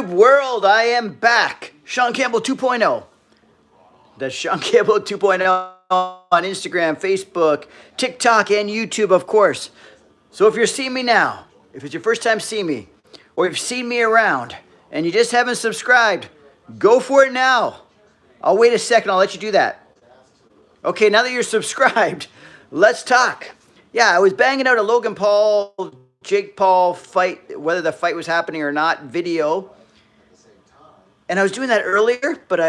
YouTube world, I am back. Shaun Campbell 2.0. That's Shaun Campbell 2.0 on Instagram, Facebook, TikTok, and YouTube, of course. So if you're seeing me now, if it's your first time seeing me, or you've seen me around, and you just haven't subscribed, go for it now. I'll wait a second, I'll let you do that. Okay, now that you're subscribed, let's talk. Yeah, I was banging out a Logan Paul, Jake Paul fight, whether the fight was happening or not, video. And I was doing that earlier, but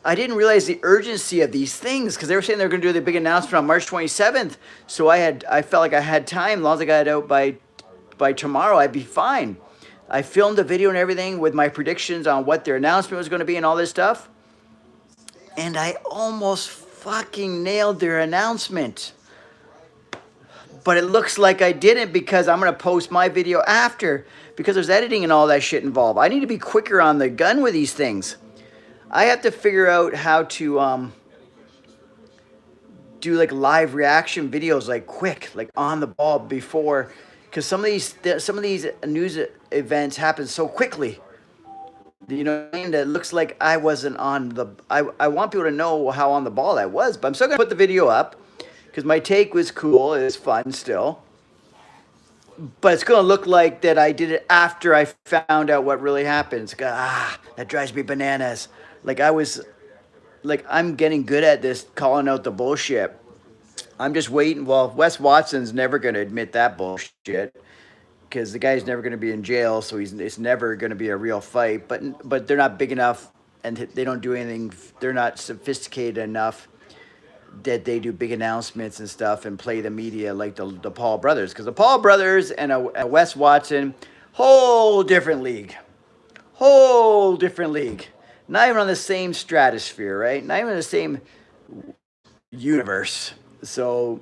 I didn't realize the urgency of these things because they were saying they were going to do the big announcement on March 27th. So I felt like I had time. As long as I got it out by tomorrow, I'd be fine. I filmed the video and everything with my predictions on what their announcement was going to be and all this stuff. And I almost fucking nailed their announcement. But it looks like I didn't because I'm going to post my video after because there's editing and all that shit involved. I need to be quicker on the gun with these things. I have to figure out how to do like live reaction videos, like quick, like on the ball before, because some of these news events happen so quickly. You know what I mean? That looks like I wasn't on the. I want people to know how on the ball I was, but I'm still gonna put the video up because my take was cool. It's fun still, but it's gonna look like that I did it after I found out what really happened. That drives me bananas. Like I'm getting good at this, calling out the bullshit. I'm just waiting. Well, Wes Watson's never going to admit that bullshit because the guy's never going to be in jail, so it's never going to be a real fight. But they're not big enough, and they don't do anything. They're not sophisticated enough that they do big announcements and stuff and play the media like the Paul brothers. Because the Paul brothers and a Wes Watson, whole different league. Whole different league. Not even on the same stratosphere, right? Not even in the same universe. So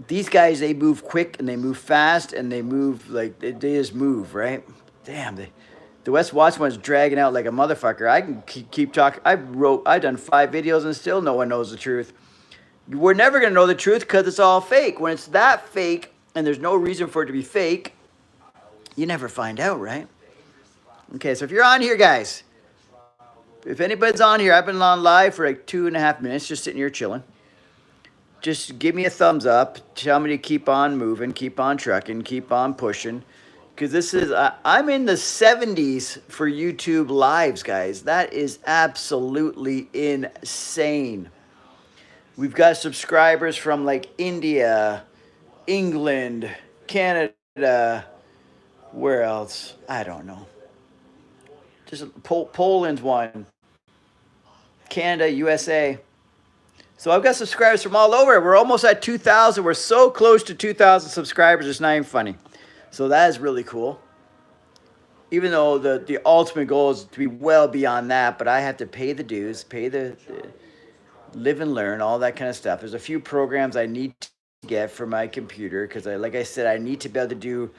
these guys, they move quick and they move fast and they move like they just move, right? Damn, the Wes Watson one's dragging out like a motherfucker. I can keep talking. I've done 5 videos and still no one knows the truth. We're never gonna know the truth because it's all fake. When it's that fake and there's no reason for it to be fake, you never find out, right? Okay, so if you're on here, guys. If anybody's on here, I've been on live for like 2.5 minutes, just sitting here chilling. Just give me a thumbs up. Tell me to keep on moving, keep on trucking, keep on pushing. Because this is, I'm in the 70s for YouTube lives, guys. That is absolutely insane. We've got subscribers from like India, England, Canada, where else? I don't know. Just Poland's one. Canada, USA. So I've got subscribers from all over. We're almost at 2,000. We're so close to 2,000 subscribers. It's not even funny. So that is really cool. Even though the ultimate goal is to be well beyond that, but I have to pay the dues, pay the live and learn, all that kind of stuff. There's a few programs I need to get for my computer because, like I said, I need to be able to do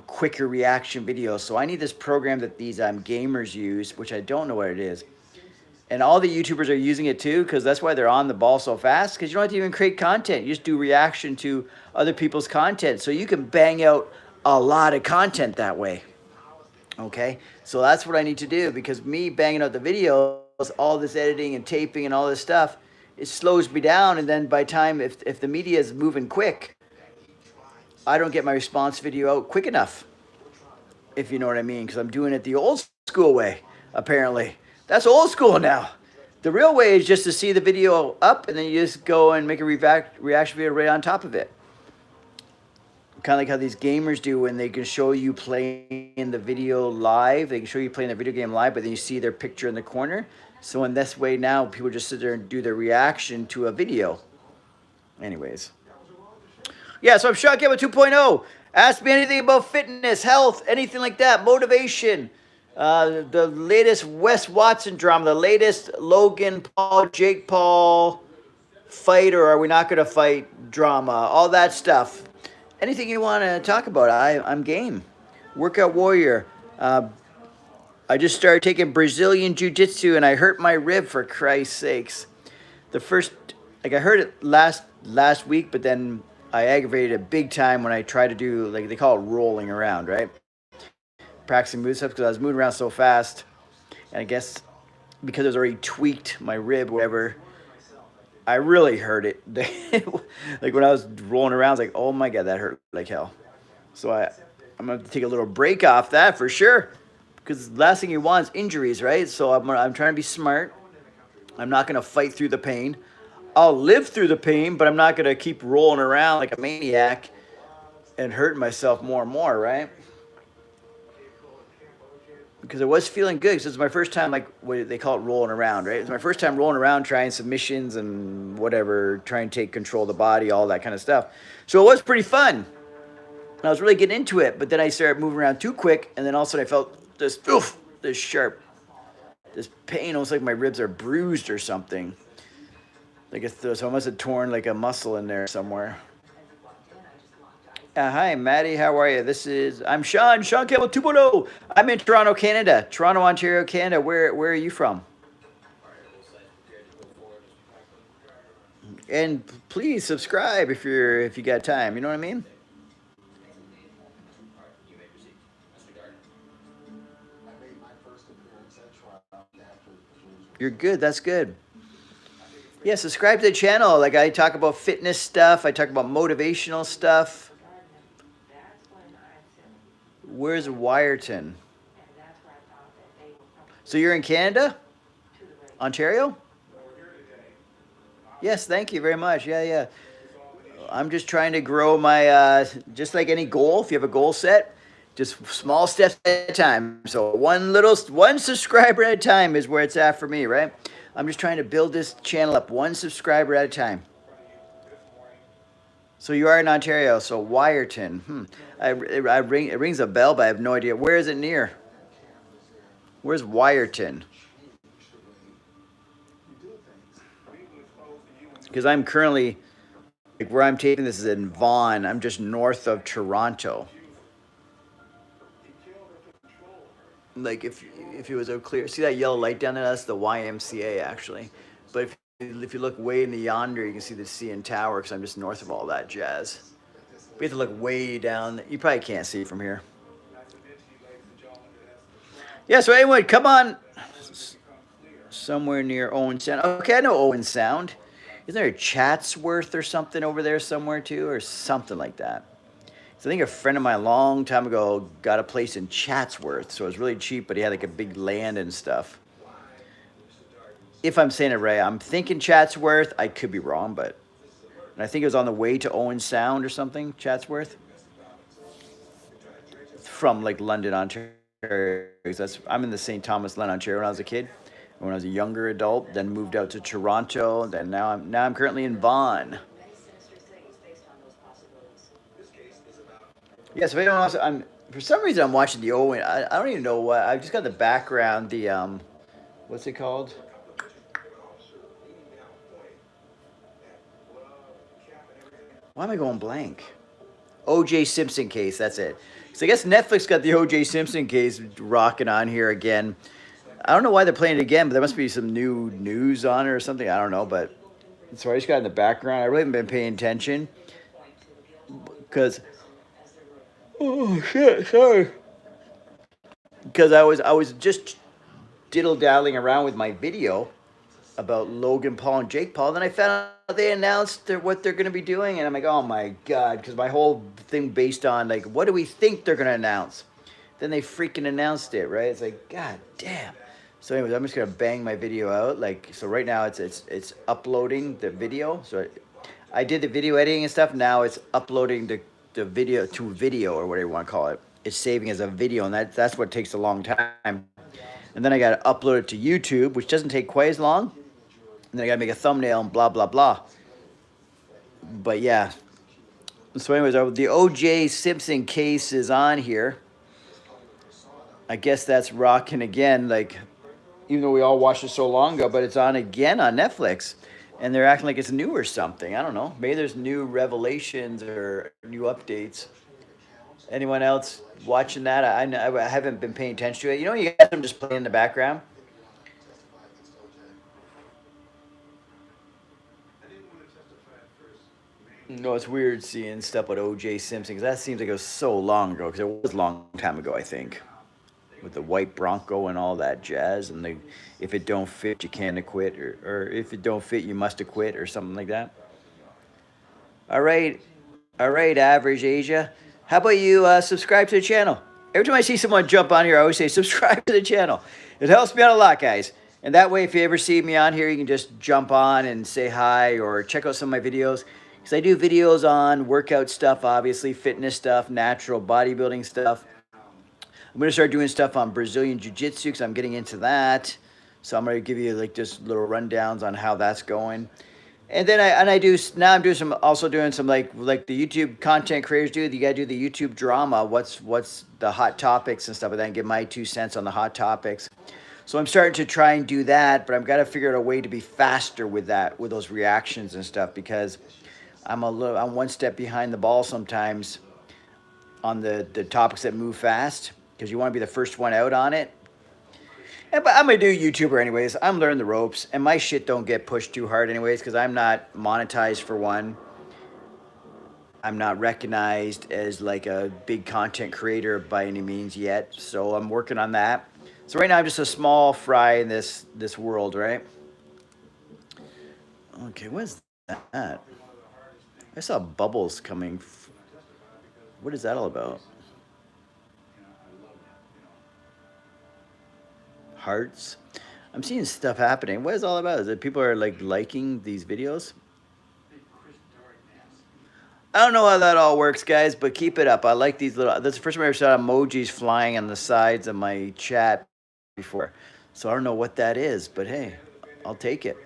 quicker reaction videos. So I need this program that these gamers use, which I don't know what it is. And all the YouTubers are using it too, because that's why they're on the ball so fast, because you don't have to even create content. You just do reaction to other people's content. So you can bang out a lot of content that way. Okay? So that's what I need to do, because me banging out the videos, all this editing and taping and all this stuff, it slows me down. And then by time, if the media is moving quick, I don't get my response video out quick enough, if you know what I mean, because I'm doing it the old school way, apparently. That's old school now. The real way is just to see the video up and then you just go and make a reaction video right on top of it. Kind of like how these gamers do when they can show you playing the video live. They can show you playing the video game live, but then you see their picture in the corner. So in this way now, people just sit there and do their reaction to a video. Anyways. Yeah, so I'm Shaun Campbell 2.0. Ask me anything about fitness, health, anything like that, motivation. The latest Wes Watson drama, the latest Logan Paul, Jake Paul fight, or are we not going to fight drama, all that stuff. Anything you want to talk about, I'm game. Workout Warrior. I just started taking Brazilian Jiu-Jitsu and I hurt my rib, for Christ's sakes. The first, like I heard it last week, but then I aggravated it big time when I tried to do, like they call it rolling around, right? practicing moves because I was moving around so fast. And I guess because it was already tweaked my rib, whatever, I really hurt it. Like when I was rolling around, I was like, oh my God, that hurt like hell. So I'm going to take a little break off that for sure. Because the last thing you want is injuries, right? So I'm trying to be smart. I'm not going to fight through the pain. I'll live through the pain, but I'm not going to keep rolling around like a maniac and hurting myself more and more, right? Because I was feeling good. Because it's my first time, like what they call it, rolling around, right? It's my first time rolling around, trying submissions and whatever, trying to take control of the body, all that kind of stuff. So it was pretty fun. And I was really getting into it, but then I started moving around too quick, and then all of a sudden I felt this, oof, this sharp, this pain, almost like my ribs are bruised or something. Like so I must have torn like a muscle in there somewhere. Hi, Maddie. How are you? I'm Shaun Campbell 2.0. I'm in Toronto, Canada. Toronto, Ontario, Canada. Where are you from? And please subscribe if you got time. You know what I mean? You're good. That's good. Yeah, subscribe to the channel. Like I talk about fitness stuff. I talk about motivational stuff. Where's Wyerton? So you're in Canada? Ontario? Yes, thank you very much. Yeah. I'm just trying to grow my, just like any goal, if you have a goal set, just small steps at a time. So one subscriber at a time is where it's at for me, right? I'm just trying to build this channel up one subscriber at a time. So you are in Ontario, so Wyerton. It rings a bell, but I have no idea. Where is it near? Where's Wyerton? Because I'm currently, like where I'm taping this is in Vaughan. I'm just north of Toronto. Like if it was a clear, see that yellow light down there? That's the YMCA actually. But if you look way in the yonder, you can see the CN Tower because I'm just north of all that jazz. We have to look way down. You probably can't see from here. Yeah, so anyway, come on. Somewhere near Owen Sound. Okay, I know Owen Sound. Isn't there a Chatsworth or something over there somewhere too? Or something like that. So I think a friend of mine a long time ago got a place in Chatsworth. So it was really cheap, but he had like a big land and stuff. If I'm saying it right, I'm thinking Chatsworth. I could be wrong, but and I think it was on the way to Owen Sound or something, Chatsworth. From like London, Ontario. I'm in the St. Thomas, London, Ontario when I was a kid. When I was a younger adult, then moved out to Toronto. Then now I'm currently in Vaughan. Yeah, so if anyone else, for some reason I'm watching the Owen. I don't even know what. I just got the background. The what's it called? Why am I going blank? O.J. Simpson case. That's it. So I guess Netflix got the O.J. Simpson case rocking on here again. I don't know why they're playing it again, but there must be some new news on it or something. I don't know, but so I just got in the background. I really haven't been paying attention because oh shit, sorry. Because I was just diddle-daddling around with my video about Logan Paul and Jake Paul. Then I found out they announced what they're going to be doing, and I'm like, oh my God, because my whole thing based on like, what do we think they're going to announce? Then they freaking announced it, right? It's like, God damn. So anyways, I'm just going to bang my video out. Like, so right now it's uploading the video. So I did the video editing and stuff. Now it's uploading the video to video or whatever you want to call it. It's saving as a video, and that's what takes a long time. And then I got to upload it to YouTube, which doesn't take quite as long. And then I got to make a thumbnail and blah, blah, blah. But yeah. So anyways, the O.J. Simpson case is on here. I guess that's rocking again. Like, even though we all watched it so long ago, but it's on again on Netflix. And they're acting like it's new or something. I don't know. Maybe there's new revelations or new updates. Anyone else watching that? I haven't been paying attention to it. You know, you guys, I'm just playing in the background. No, it's weird seeing stuff with O.J. Simpson because that seems like it was so long ago because it was a long time ago, I think. with the white Bronco and all that jazz. And if it don't fit, you can't quit, or if it don't fit, you must have quit, or something like that. All right, Average Asia. How about you subscribe to the channel? Every time I see someone jump on here, I always say subscribe to the channel. It helps me out a lot, guys. And that way, if you ever see me on here, you can just jump on and say hi or check out some of my videos. Because I do videos on workout stuff, obviously, fitness stuff, natural bodybuilding stuff. I'm going to start doing stuff on Brazilian Jiu-Jitsu because I'm getting into that. So I'm going to give you like just little rundowns on how that's going. And then I'm doing some like the YouTube content creators do. You gotta do the YouTube drama. What's the hot topics and stuff like that, and give my 2 cents on the hot topics. So I'm starting to try and do that, but I've got to figure out a way to be faster with that, with those reactions and stuff, because I'm one step behind the ball sometimes on the topics that move fast, because you want to be the first one out on it. But I'm going to do YouTuber anyways. I'm learning the ropes, and my shit don't get pushed too hard anyways, because I'm not monetized for one. I'm not recognized as like a big content creator by any means yet, so I'm working on that. So right now I'm just a small fry in this world, right? Okay, what's that? I saw bubbles coming. What is that all about? Hearts. I'm seeing stuff happening. What is it all about? Is it people are like liking these videos? I don't know how that all works, guys, but keep it up. I like these little. That's the first time I ever saw emojis flying on the sides of my chat before. So I don't know what that is, but hey, I'll take it.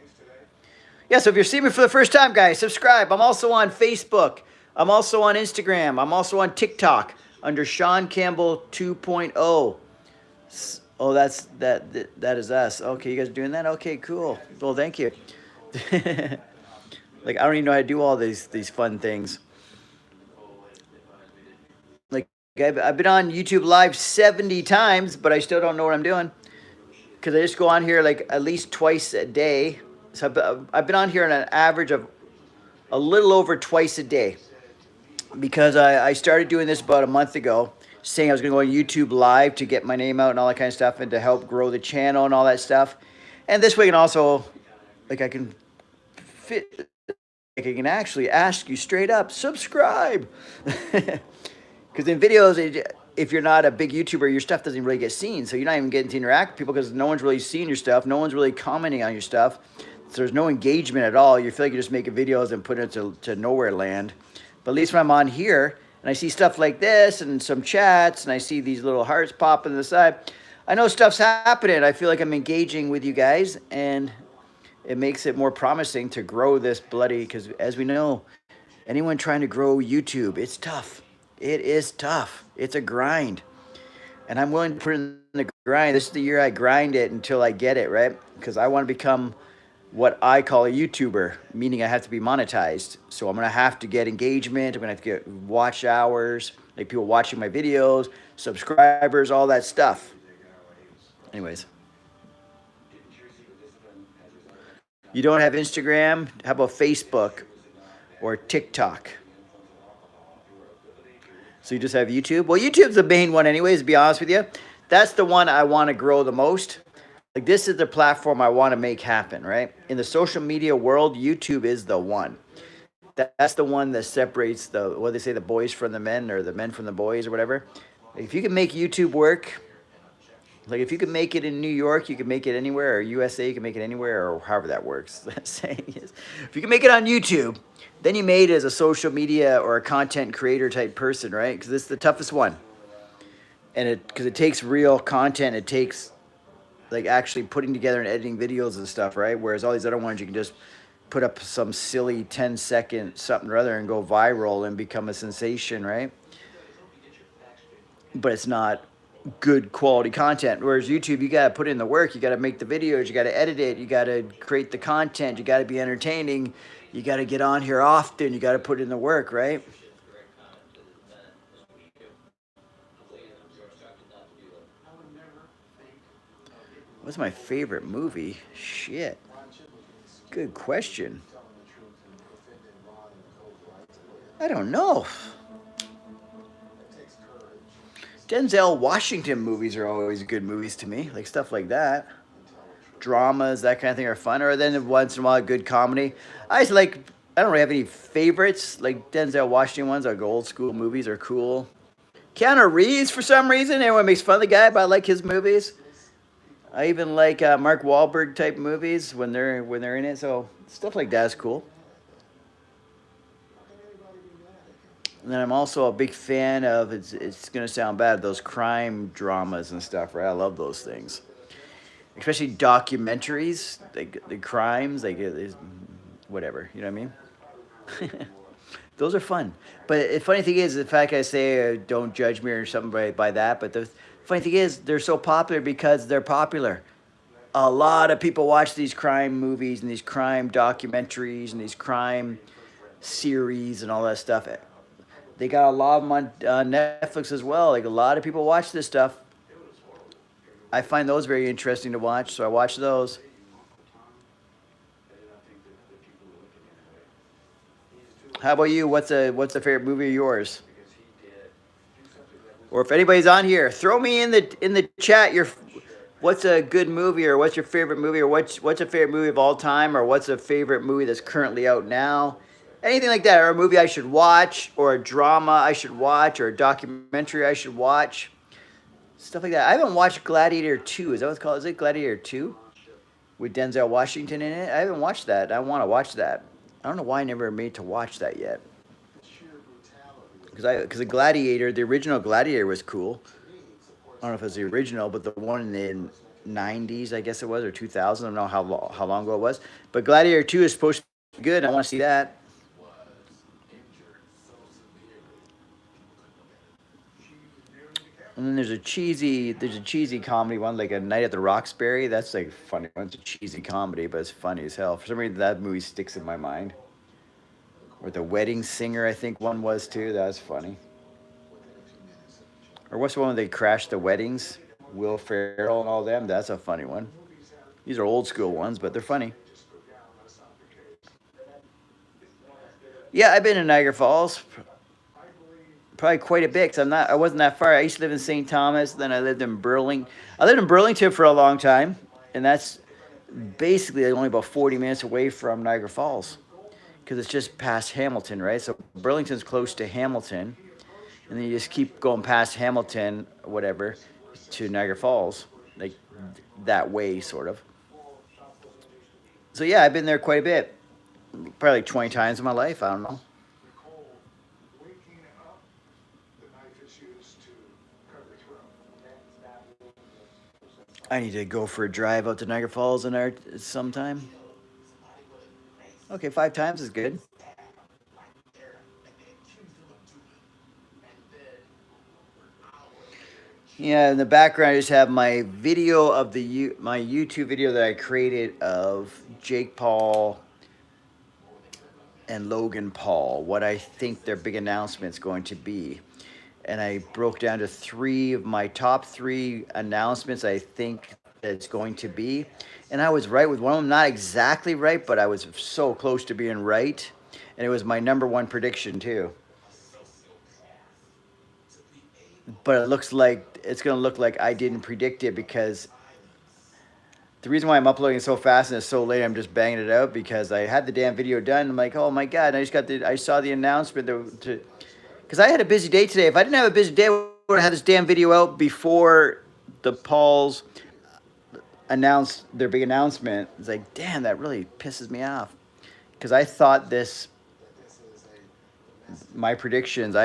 Yeah, so if you're seeing me for the first time, guys, subscribe. I'm also on Facebook. I'm also on Instagram. I'm also on TikTok under Shaun Campbell 2.0. Oh, that is us. Okay, you guys are doing that? Okay, cool. Well, thank you. Like, I don't even know how to do all these fun things. Like, I've been on YouTube Live 70 times, but I still don't know what I'm doing. Because I just go on here like at least twice a day. So I've been on here on an average of a little over twice a day. Because I started doing this about a month ago, saying I was going to go on YouTube Live to get my name out and all that kind of stuff, and to help grow the channel and all that stuff. And this way, can also, like, I can actually ask you straight up, subscribe. Because in videos, if you're not a big YouTuber, your stuff doesn't really get seen. So you're not even getting to interact with people because no one's really seeing your stuff. No one's really commenting on your stuff. So there's no engagement at all. You feel like you're just making videos and putting it to nowhere land. But at least when I'm on here and I see stuff like this and some chats and I see these little hearts popping to the side, I know stuff's happening. I feel like I'm engaging with you guys, and it makes it more promising to grow this bloody, because as we know, anyone trying to grow YouTube, it's tough. It is tough. It's a grind. And I'm willing to put in the grind. This is the year I grind it until I get it, right? Because I want to become what I call a YouTuber, meaning I have to be monetized. So I'm going to have to get engagement. I'm going to have to get watch hours, like people watching my videos, subscribers, all that stuff. Anyways. You don't have Instagram? How about Facebook or TikTok? So you just have YouTube? Well, YouTube's the main one anyways, to be honest with you. That's the one I want to grow the most. Like, this is the platform I want to make happen, right? In the social media world, YouTube is the one. That's the one that separates what they say, the boys from the men, or the men from the boys, or whatever. If you can make YouTube work, like if you can make it in New York, you can make it anywhere, or USA, you can make it anywhere, or however that works. That saying is, if you can make it on YouTube, then you made it as a social media or a content creator type person, right? Because it's the toughest one. And because it takes real content, it takes like actually putting together and editing videos and stuff, right? Whereas all these other ones, you can just put up some silly 10-second something or other and go viral and become a sensation, right? But it's not good quality content. Whereas YouTube, you got to put in the work. You got to make the videos. You got to edit it. You got to create the content. You got to be entertaining. You got to get on here often. You got to put in the work, right? What's my favorite movie? Shit. Good question. I don't know. Denzel Washington movies are always good movies to me, like stuff like that. Dramas, that kind of thing are fun. Or then once in a while, good comedy. I just like. I don't really have any favorites. Like Denzel Washington ones, like old school movies are cool. Keanu Reeves, for some reason, everyone makes fun of the guy, but I like his movies. I even like Mark Wahlberg type movies when they're in it. So stuff like that is cool. And then I'm also a big fan of it's gonna sound bad, those crime dramas and stuff, right? I love those things, especially documentaries, like the crimes, like whatever, you know what I mean? Those are fun. But the funny thing is, the fact I say don't judge me or something by that, but the funny thing is, they're so popular because they're popular. A lot of people watch these crime movies and these crime documentaries and these crime series and all that stuff. They got a lot of them on Netflix as well. Like a lot of people watch this stuff. I find those very interesting to watch, so I watch those. How about you? What's a favorite movie of yours? Or if anybody's on here, throw me in the chat your what's a good movie or what's your favorite movie or what's a favorite movie of all time or what's a favorite movie that's currently out now. Anything like that, or a movie I should watch, or a drama I should watch, or a documentary I should watch. Stuff like that. I haven't watched Gladiator 2. Is that what it's called? Is it Gladiator 2? With Denzel Washington in it? I haven't watched that. I want to watch that. I don't know why I never made to watch that yet. Because the Gladiator, the original Gladiator was cool. I don't know if it was the original, but the one in the 90s, I guess it was, or 2000. I don't know how long ago it was. But Gladiator 2 is supposed to be good. I want to see that. And then there's a cheesy comedy one, like A Night at the Roxbury. That's like funny. It's a cheesy comedy, but it's funny as hell. For some reason, that movie sticks in my mind. Or The Wedding Singer, I think one was too. That was funny. Or what's the one where they crash the weddings? Will Ferrell and all them. That's a funny one. These are old school ones, but they're funny. Yeah, I've been to Niagara Falls. Probably quite a bit because I wasn't that far. I used to live in St. Thomas, then I lived in Burlington. I lived in Burlington for a long time, and that's basically only about 40 minutes away from Niagara Falls because it's just past Hamilton, right? So Burlington's close to Hamilton, and then you just keep going past Hamilton, whatever, to Niagara Falls, like that way, sort of. So yeah, I've been there quite a bit, probably like 20 times in my life. I don't know. I need to go for a drive out to Niagara Falls in our sometime. Okay, 5 times is good. Yeah, in the background, I just have my video of my YouTube video that I created of Jake Paul and Logan Paul, what I think their big announcement's going to be. And I broke down to my top three announcements I think it's going to be. And I was right with one of them. Not exactly right, but I was so close to being right. And it was my number one prediction, too. But it's going to look like I didn't predict it because the reason why I'm uploading so fast and it's so late, I'm just banging it out because I had the damn video done. I'm like, oh my God, and I saw the announcement because I had a busy day today. If I didn't have a busy day, I would have had this damn video out before the Pauls announced their big announcement. It's like, damn, that really pisses me off because I thought I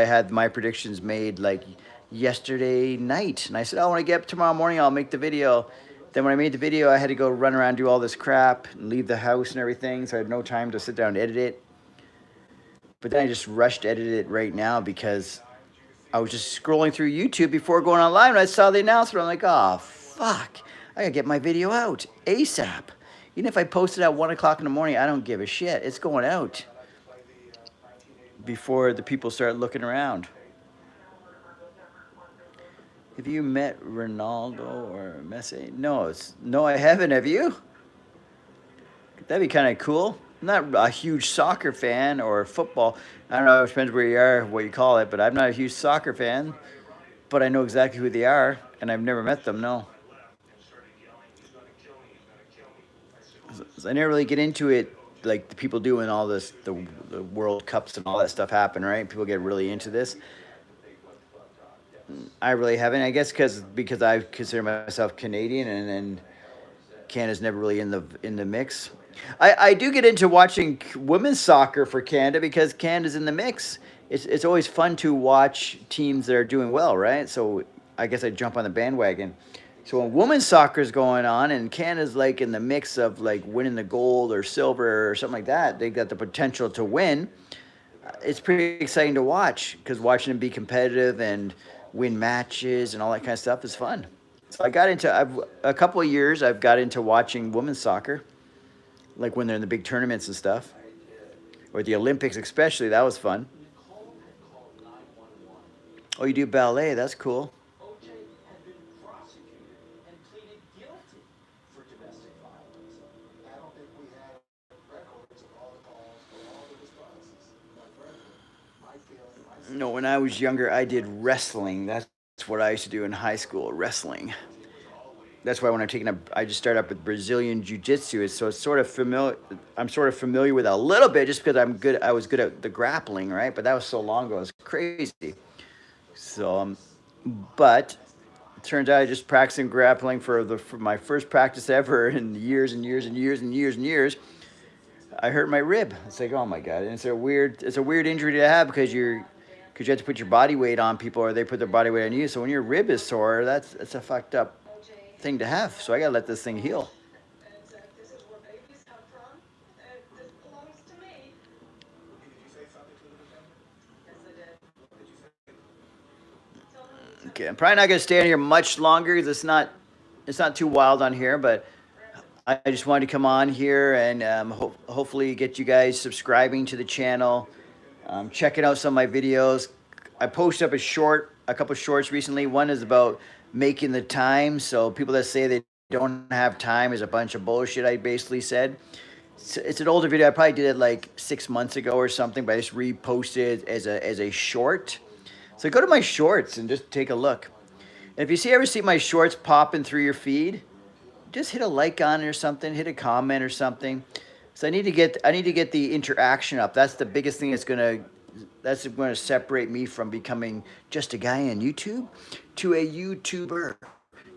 had my predictions made like yesterday night. And I said, oh, when I get up tomorrow morning, I'll make the video. Then when I made the video, I had to go run around, do all this crap, and leave the house and everything. So I had no time to sit down and edit it. But then I just rushed to edit it right now because I was just scrolling through YouTube before going on live and I saw the announcement. I'm like, oh, fuck. I gotta get my video out ASAP. Even if I post it at 1 o'clock in the morning, I don't give a shit. It's going out before the people start looking around. Have you met Ronaldo or Messi? No, I haven't. Have you? That'd be kind of cool. I'm not a huge soccer fan or football. I don't know. It depends where you are, what you call it. But I'm not a huge soccer fan. but I know exactly who they are, and I've never met them. No, so I never really get into it like the people do when all this the World Cups and all that stuff happen, right? People get really into this. I really haven't. I guess because I consider myself Canadian, and Canada's never really in the mix. I do get into watching women's soccer for Canada because Canada's in the mix. It's always fun to watch teams that are doing well, right? So I guess I jump on the bandwagon. So when women's soccer is going on and Canada's like in the mix of like winning the gold or silver or something like that, they got the potential to win. It's pretty exciting to watch because watching them be competitive and win matches and all that kind of stuff is fun. So I got into a couple of years. I've got into watching women's soccer, like when they're in the big tournaments and stuff, or the Olympics especially. That was fun. Oh, you do ballet? That's cool. No, when I was younger, I did wrestling. That's what I used to do in high school, wrestling. That's why when I'm taking I just started up with Brazilian Jiu-Jitsu. So it's sort of familiar. I'm sort of familiar with it a little bit just because I'm good. I was good at the grappling, right? But that was so long ago. It's crazy. So, but it turns out I just practicing grappling for my first practice ever in years and years and years and years and years. I hurt my rib. It's like, oh my god! And it's a weird injury to have because you have to put your body weight on people or they put their body weight on you. So when your rib is sore, that's a fucked up thing to have. So I gotta let this thing heal. Okay, I'm probably not gonna stay on here much longer because it's not too wild on here, but I just wanted to come on here and hopefully get you guys subscribing to the channel, checking out some of my videos. I posted up a couple shorts recently. One is about making the time. So people that say they don't have time is a bunch of bullshit. I basically said it's an older video. I probably did it like 6 months ago or something, but I just reposted it as a short. So go to my shorts and just take a look. And if you ever see my shorts popping through your feed, just hit a like on it or something, hit a comment or something. So I need to get the interaction up. That's the biggest thing that's going to separate me from becoming just a guy on YouTube to a YouTuber.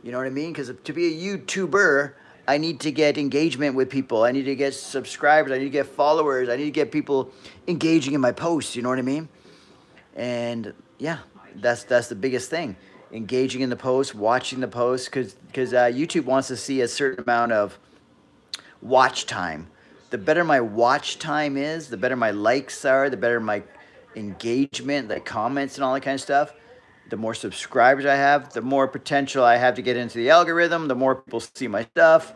You know what I mean? Because to be a YouTuber, I need to get engagement with people. I need to get subscribers. I need to get followers. I need to get people engaging in my posts. You know what I mean? And yeah, that's the biggest thing. Engaging in the post, watching the post, because YouTube wants to see a certain amount of watch time. The better my watch time is, the better my likes are, the better my engagement, the comments and all that kind of stuff. The more subscribers I have, the more potential I have to get into the algorithm, the more people see my stuff,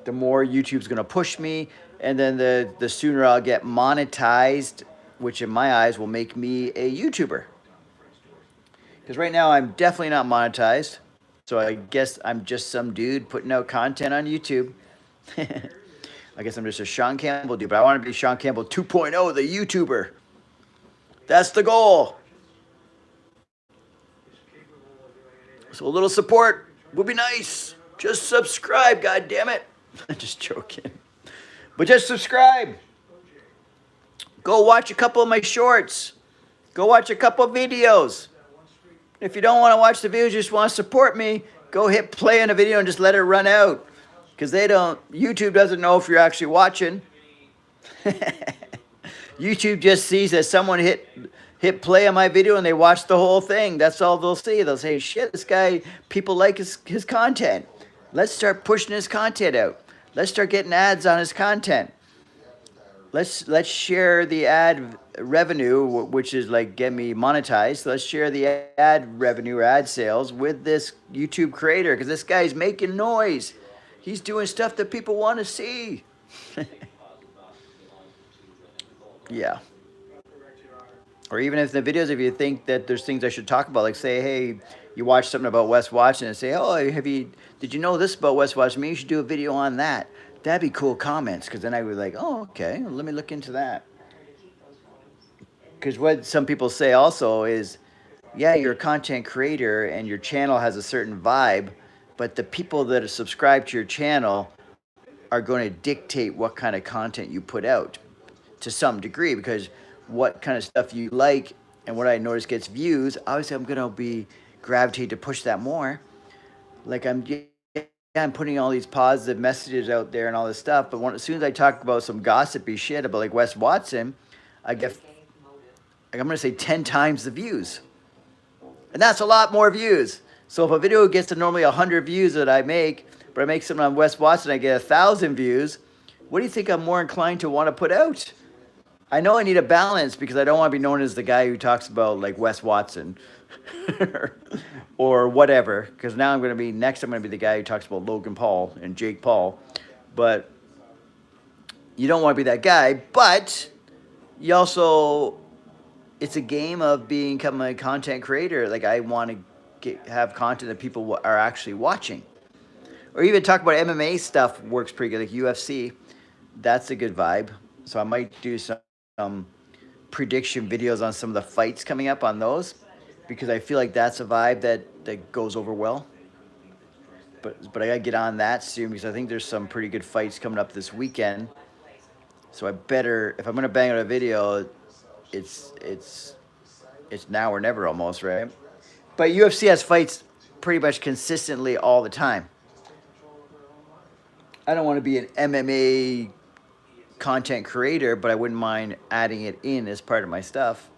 the more YouTube's gonna push me, and then the sooner I'll get monetized, which in my eyes will make me a YouTuber. Because right now I'm definitely not monetized. So I guess I'm just some dude putting out content on YouTube. I guess I'm just a Shaun Campbell dude, but I want to be Shaun Campbell 2.0, the YouTuber. That's the goal. So a little support would be nice. Just subscribe, God damn it. I'm just joking. But just subscribe. Go watch a couple of my shorts. Go watch a couple of videos. If you don't want to watch the videos, you just want to support me, go hit play on a video and just let it run out. Because YouTube doesn't know if you're actually watching. YouTube just sees that someone hit play on my video and they watch the whole thing. That's all they'll see. They'll say, shit, this guy, people like his content. Let's start pushing his content out. Let's start getting ads on his content. Let's share the ad revenue, which is like get me monetized. Let's share the ad revenue or ad sales with this YouTube creator because this guy's making noise. He's doing stuff that people want to see. Yeah. Or even if the videos, if you think that there's things I should talk about, like say, hey, you watch something about West Washington and say, oh, did you know this about West Washington? Maybe you should do a video on that. That'd be cool comments, because then I would be like, oh, okay, let me look into that. Because what some people say also is, yeah, you're a content creator and your channel has a certain vibe, but the people that are subscribed to your channel are going to dictate what kind of content you put out to some degree, because what kind of stuff you like and what I notice gets views, obviously I'm going to be gravitate to push that more. Like I'm putting all these positive messages out there and all this stuff, but as soon as I talk about some gossipy shit about like Wes Watson, I get, like, I'm going to say 10 times the views. And that's a lot more views. So if a video gets to normally 100 views that I make, but I make something on Wes Watson, I get 1,000 views, what do you think I'm more inclined to want to put out? I know I need a balance because I don't want to be known as the guy who talks about like Wes Watson or whatever. Because now I'm going to be the guy who talks about Logan Paul and Jake Paul. But you don't want to be that guy. But you also, it's a game of becoming a content creator. Like I want to have content that people are actually watching. Or even talk about MMA stuff works pretty good, like UFC. That's a good vibe. So I might do some prediction videos on some of the fights coming up on those, because I feel like that's a vibe that goes over well. But I gotta get on that soon, because I think there's some pretty good fights coming up this weekend. So I better, if I'm gonna bang out a video, it's now or never almost, right? But UFC has fights pretty much consistently all the time. I don't want to be an MMA content creator, but I wouldn't mind adding it in as part of my stuff,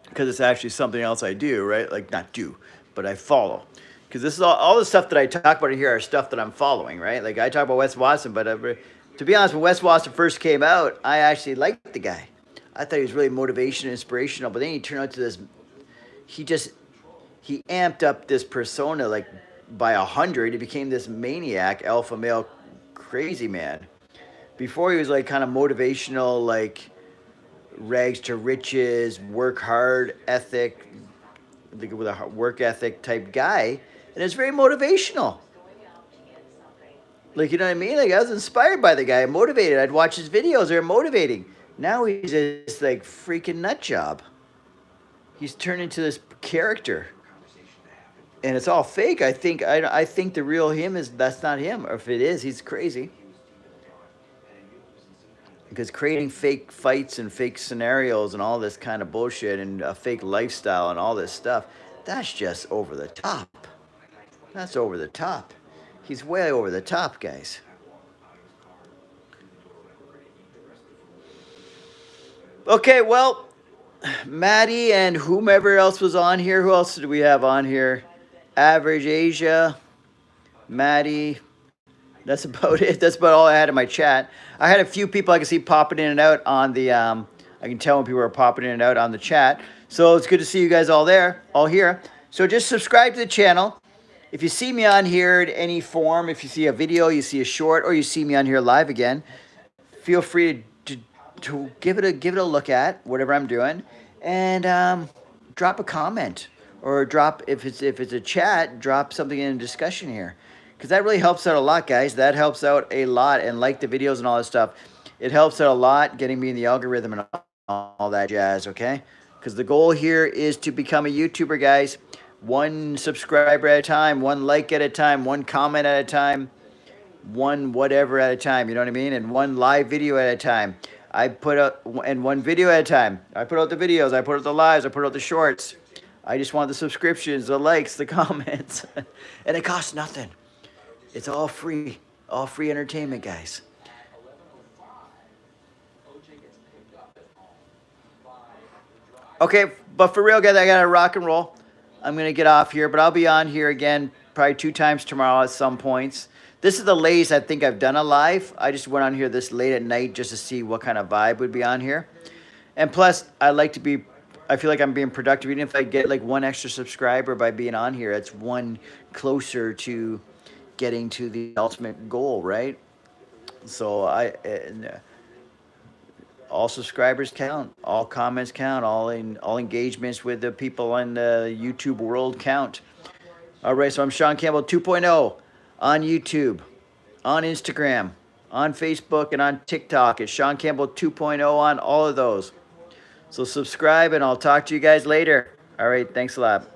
because it's actually something else I do, right? Like not do, but I follow. Because this is all the stuff that I talk about here are stuff that I'm following, right? Like I talk about Wes Watson, but to be honest, when Wes Watson first came out, I actually liked the guy. I thought he was really motivational, inspirational, but then he turned out to this, he amped up this persona like by 100. He became this maniac, alpha male, crazy man. Before he was like kind of motivational, like rags to riches, work hard ethic, with a work ethic type guy. And it's very motivational. Like, you know what I mean? Like I was inspired by the guy, motivated. I'd watch his videos, they're motivating. Now he's just like freaking nut job. He's turned into this character. And it's all fake. I think the real him that's not him. Or if it is, he's crazy. Because creating fake fights and fake scenarios and all this kind of bullshit and a fake lifestyle and all this stuff, that's just over the top. That's over the top. He's way over the top, guys. Okay, well, Maddie and whomever else was on here. Who else did we have on here? Average Asia, Maddie. That's about it. That's about all I had in my chat. I had a few people I could see popping in and out on the, I can tell when people are popping in and out on the chat. So it's good to see you guys all here. So just subscribe to the channel. If you see me on here in any form, if you see a video, you see a short, or you see me on here live again, feel free to give it a look at whatever I'm doing, and drop a comment, or drop, if it's a chat, drop something in a discussion here. Because that really helps out a lot, guys. That helps out a lot. And like the videos and all this stuff, it helps out a lot getting me in the algorithm and all that jazz, okay? Because the goal here is to become a YouTuber, guys. One subscriber at a time, one like at a time, one comment at a time, one whatever at a time, you know what I mean? And one live video at a time. I put out, and one video at a time. I put out the videos, I put out the lives, I put out the shorts. I just want the subscriptions, the likes, the comments. And it costs nothing. It's all free entertainment, guys. Okay, but for real, guys, I gotta rock and roll. I'm gonna get off here, but I'll be on here again probably 2 times tomorrow at some points. This is the latest I think I've done a live. I just went on here this late at night just to see what kind of vibe would be on here. And plus, I feel like I'm being productive. Even if I get like 1 extra subscriber by being on here, it's one closer to getting to the ultimate goal, right? So all subscribers count, all comments count, all engagements with the people in the YouTube world count. All right, so I'm Shaun Campbell 2.0 on YouTube, on Instagram, on Facebook, and on TikTok. It's Shaun Campbell 2.0 on all of those. So subscribe, and I'll talk to you guys later. All right, thanks a lot.